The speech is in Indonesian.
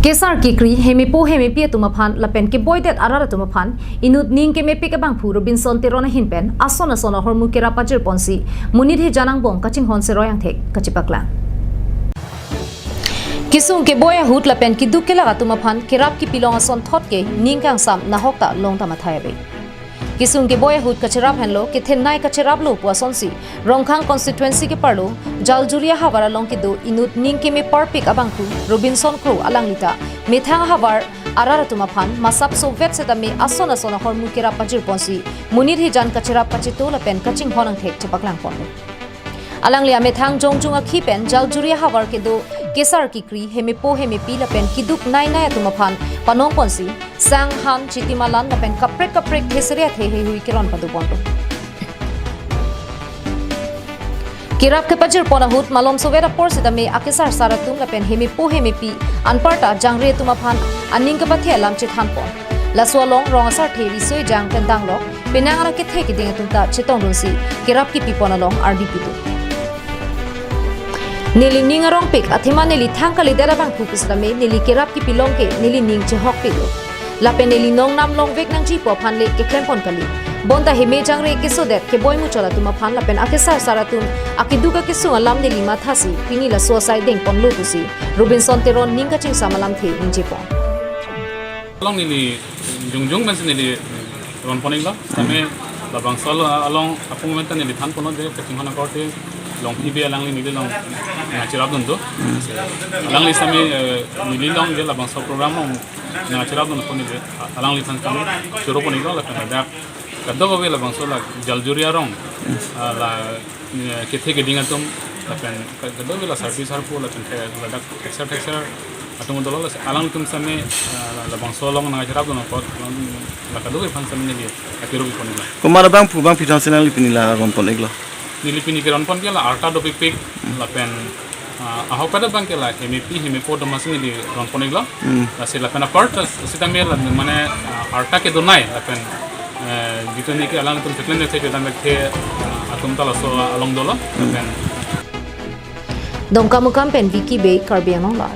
Kesar kikri hemipo hemipia tumaphan lapen ke boydet arara tumaphan inut ning ke mepi ke bang phu Robinson Teron hinpen asona sona hormu kera pajir ponsi monit hejan bong kachinghon se roy angthek kachepaklang kisung ke boya hut lapen ki duk ke laga tumaphan kerap ki pilong ason thot ke ning kang sam nahokta long tama thaibe kisung ke boya hut kacherap henlo ke thenai kacherap lo puasonsi rongkhang constituency ke parlo jaljuria hawara long ki do inut ning ke me parpik abangku Robinson kro alanglita methang hawar arara tumaphan masap soviet setame asona sona hormu kera pajir ponsi monit hejan kacherap kachito lapen kachinghon angthek chepaklang ponlo alanglia methang jongjunga khipen jaljuria hawar ke do kesar kikri hemepo hemepi lapen kiduk nai nai tumaphan panong ponsi sang han chitimalan lapen kaprek thesere the he hui kiron padu ponlo kirap ke pajir pona hut malom sovera por setame akesar saratum lapen hemepo hemepi anparta jangre tumaphan aning ke bathe lam chithan pon laswalong rongasar theri soi jang pendang lok penangara ke the ke ding tumta chitong runsi kirap ki pipona long rdp tu nili ning arong pik athima nili thangkali dera bang phukisrame nili kerap ki pilong ke nili ning che hok pilo lapen nili nong nam long vek nang chi po phan le ke klempon kali bonta heme jangre ke sodet ke boimu chola tuma phan lapen akesar saratum akiduka ke su alam nili mathasi pini la sosai deng pon lo kusi Robinson Teron ning ka ching samalam the ning che po along nili jungjung ban nili ron poning la tame labang solo along apung menta nili than pono de kachinghon korte long ibe alangli nili long ngachirap dondo alangli sami nili long de labang so program long ngachirap dondo poni de alangli than kami choro poni la kana kaddo go labang so la jaljuria rong la kethe ke dingatum lapen kaddo la service har po lapen la dak texture atung dolo la alang tum sami labang so long ngachirap dondo pot la kaddo ge fan sami nili akiro poni la kumara bang pu bang pitan senali pinila ron pon eglo nilipini ke ron pon ke la arta do pik lapen ahok pada bang ke la hemepo do masini di ron pon eglo la se lapen apart sita me la mane arta ke do nai lapen ditoni ke alang tum teklen de te dan ke atum tala so along dolo lapen dongkamukam pen wiki be karbiang long la